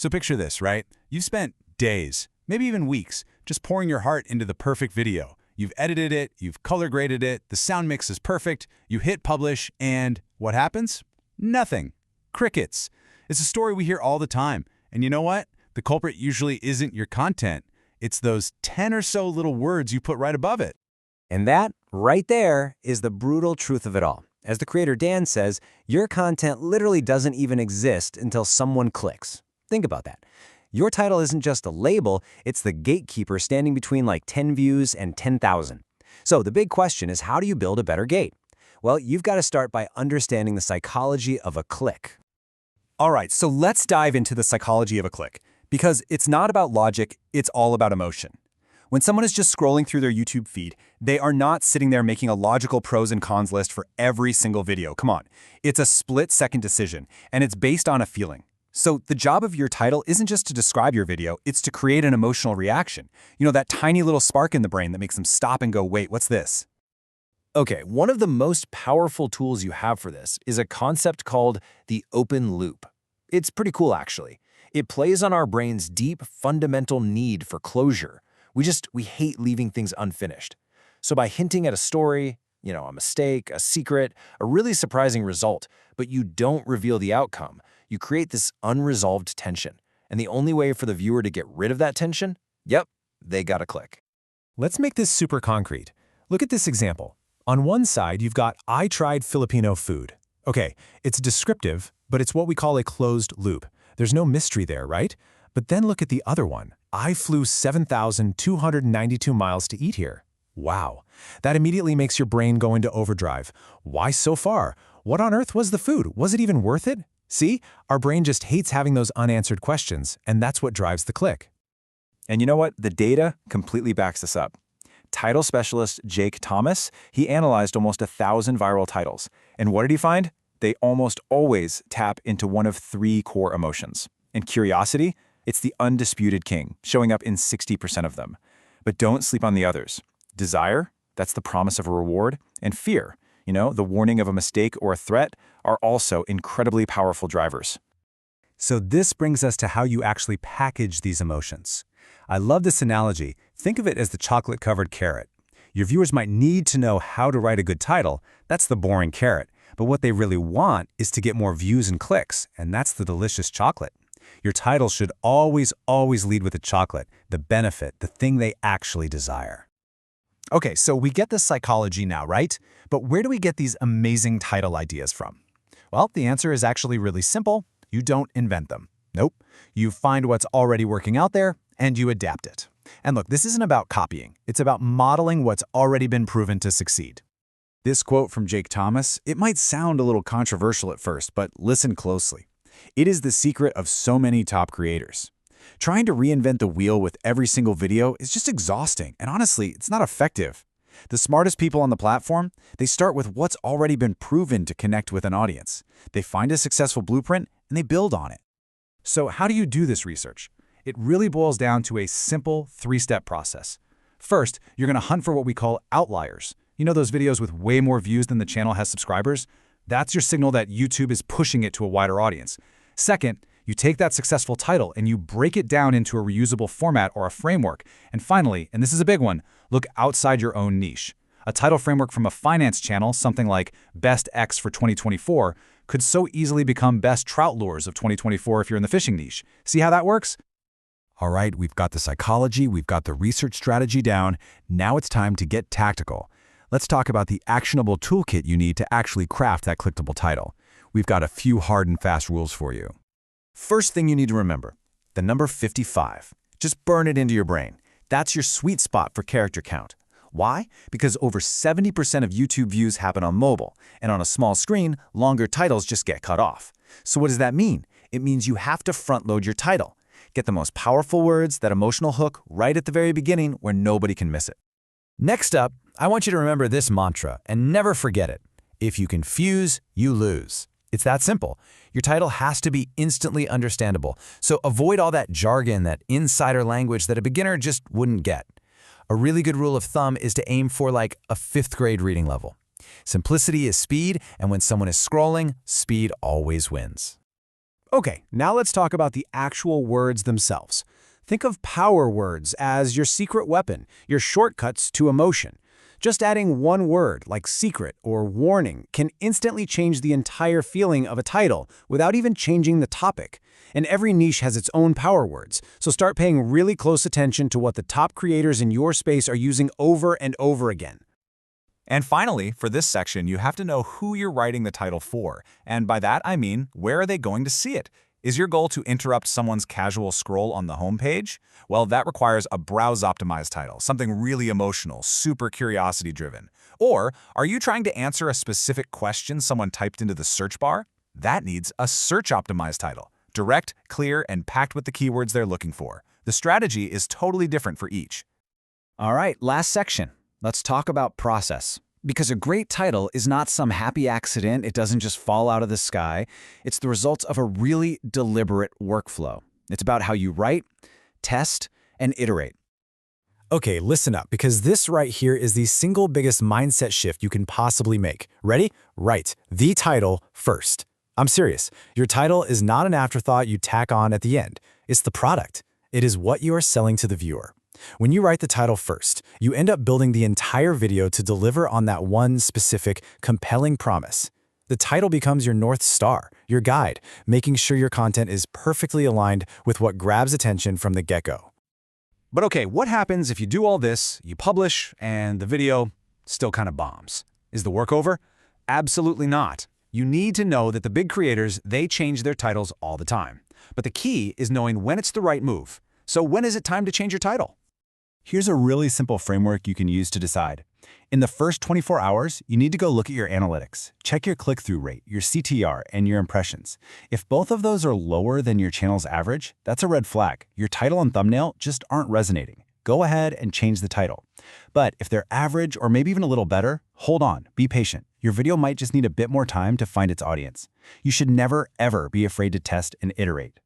So picture this, right? You've spent days, maybe even weeks, just pouring your heart into the perfect video. You've edited it, you've color graded it, the sound mix is perfect, you hit publish, and what happens? Nothing. Crickets. It's a story we hear all the time. And you know what? The culprit usually isn't your content. It's those 10 or so little words you put right above it. And that, right there, is the brutal truth of it all. As the creator Dan says, your content literally doesn't even exist until someone clicks. Think about that. Your title isn't just a label, it's the gatekeeper standing between like 10 views and 10,000. So the big question is, how do you build a better gate? Well, you've got to start by understanding the psychology of a click. All right, so let's dive into the psychology of a click, because it's not about logic, it's all about emotion. When someone is just scrolling through their YouTube feed, they are not sitting there making a logical pros and cons list for every single video. Come on. It's a split-second decision, and it's based on a feeling. So the job of your title isn't just to describe your video, it's to create an emotional reaction. You know, that tiny little spark in the brain that makes them stop and go, wait, what's this? Okay, one of the most powerful tools you have for this is a concept called the open loop. It's pretty cool, actually. It plays on our brain's deep, fundamental need for closure. We hate leaving things unfinished. So by hinting at a story, a mistake, a secret, a really surprising result, but you don't reveal the outcome, you create this unresolved tension. And the only way for the viewer to get rid of that tension? Yep, they gotta click. Let's make this super concrete. Look at this example. On one side, you've got "I tried Filipino food." Okay, it's descriptive, but it's what we call a closed loop. There's no mystery there, right? But then look at the other one. "I flew 7,292 miles to eat here." Wow. That immediately makes your brain go into overdrive. Why so far? What on earth was the food? Was it even worth it? See, our brain just hates having those unanswered questions, and that's what drives the click. And you know what? The data completely backs this up. Title specialist Jake Thomas, he analyzed almost 1,000 viral titles. And what did he find? They almost always tap into one of three core emotions. And curiosity, it's the undisputed king, showing up in 60% of them. But don't sleep on the others. Desire, that's the promise of a reward. And fear, the warning of a mistake or a threat, are also incredibly powerful drivers. So this brings us to how you actually package these emotions. I love this analogy. Think of it as the chocolate-covered carrot. Your viewers might need to know how to write a good title. That's the boring carrot. But what they really want is to get more views and clicks, and that's the delicious chocolate. Your title should always lead with the chocolate, the benefit, the thing they actually desire. Okay, so we get the psychology now, right? But where do we get these amazing title ideas from? Well, the answer is actually really simple. You don't invent them. Nope. You find what's already working out there, and you adapt it. And look, this isn't about copying. It's about modeling what's already been proven to succeed. This quote from Jake Thomas, it might sound a little controversial at first, but listen closely. It is the secret of so many top creators. Trying to reinvent the wheel with every single video is just exhausting, and honestly, it's not effective. The smartest people on the platform, they start with what's already been proven to connect with an audience. They find a successful blueprint, and they build on it. So how do you do this research? It really boils down to a simple three-step process. First, you're going to hunt for what we call outliers. You know those videos with way more views than the channel has subscribers? That's your signal that YouTube is pushing it to a wider audience. Second, you take that successful title and you break it down into a reusable format or a framework. And finally, and this is a big one, look outside your own niche. A title framework from a finance channel, something like Best X for 2024, could so easily become Best Trout Lures of 2024 if you're in the fishing niche. See how that works? All right, we've got the psychology, we've got the research strategy down. Now it's time to get tactical. Let's talk about the actionable toolkit you need to actually craft that clickable title. We've got a few hard and fast rules for you. First thing you need to remember, the number 55. Just burn it into your brain. That's your sweet spot for character count. Why? Because over 70% of YouTube views happen on mobile, and on a small screen, longer titles just get cut off. So what does that mean? It means you have to front-load your title. Get the most powerful words, that emotional hook, right at the very beginning where nobody can miss it. Next up, I want you to remember this mantra and never forget it. If you confuse, you lose. It's that simple. Your title has to be instantly understandable, so avoid all that jargon, that insider language that a beginner just wouldn't get. A really good rule of thumb is to aim for like a 5th grade reading level. Simplicity is speed, and when someone is scrolling, speed always wins. Okay, now let's talk about the actual words themselves. Think of power words as your secret weapon, your shortcuts to emotion. Just adding one word, like secret or warning, can instantly change the entire feeling of a title without even changing the topic. And every niche has its own power words, so start paying really close attention to what the top creators in your space are using over and over again. And finally, for this section, you have to know who you're writing the title for. And by that, I mean, where are they going to see it? Is your goal to interrupt someone's casual scroll on the homepage? Well, that requires a browse-optimized title, something really emotional, super curiosity-driven. Or are you trying to answer a specific question someone typed into the search bar? That needs a search-optimized title. Direct, clear, and packed with the keywords they're looking for. The strategy is totally different for each. All right, last section. Let's talk about process. Because a great title is not some happy accident, it doesn't just fall out of the sky. It's the result of a really deliberate workflow. It's about how you write, test, and iterate. Okay, listen up, because this right here is the single biggest mindset shift you can possibly make. Ready? Write the title first. I'm serious. Your title is not an afterthought you tack on at the end. It's the product. It is what you are selling to the viewer. When you write the title first, you end up building the entire video to deliver on that one specific, compelling promise. The title becomes your North Star, your guide, making sure your content is perfectly aligned with what grabs attention from the get-go. But okay, what happens if you do all this, you publish, and the video still kind of bombs? Is the work over? Absolutely not. You need to know that the big creators, they change their titles all the time. But the key is knowing when it's the right move. So when is it time to change your title? Here's a really simple framework you can use to decide. In the first 24 hours, you need to go look at your analytics. Check your click-through rate, your CTR, and your impressions. If both of those are lower than your channel's average, that's a red flag. Your title and thumbnail just aren't resonating. Go ahead and change the title. But if they're average or maybe even a little better, hold on, be patient. Your video might just need a bit more time to find its audience. You should never, ever be afraid to test and iterate.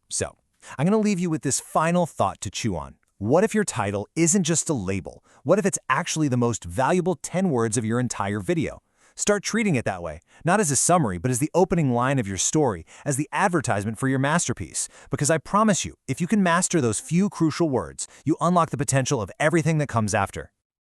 So, I'm going to leave you with this final thought to chew on. What if your title isn't just a label? What if it's actually the most valuable 10 words of your entire video? Start treating it that way, not as a summary, but as the opening line of your story, as the advertisement for your masterpiece. Because I promise you, if you can master those few crucial words, you unlock the potential of everything that comes after.